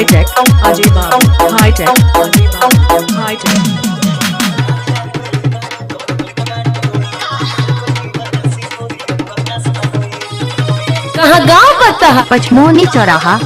Hi tech Ajay बाबू hi tech Ajay बाबू hi tech कहाँ गाँव पता है पचमोनी चौराहा।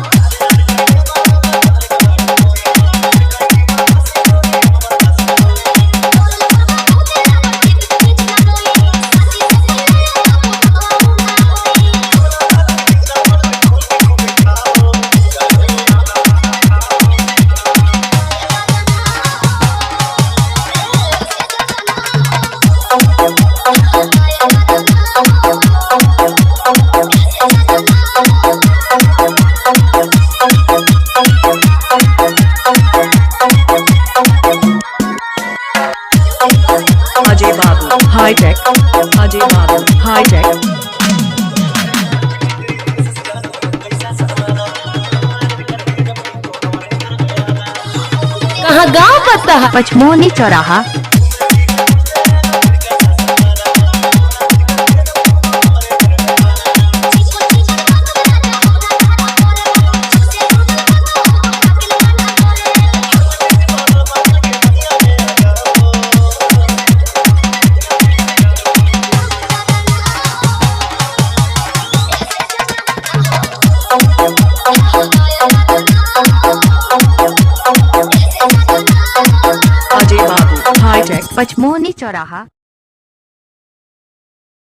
अजय बाबू हाईटेक अजय बाबू हाईटेक कहाँ गाँव पता है पचमोनी चौराहा। अजय बाबू हाईटेक पचमोनी चौराहा।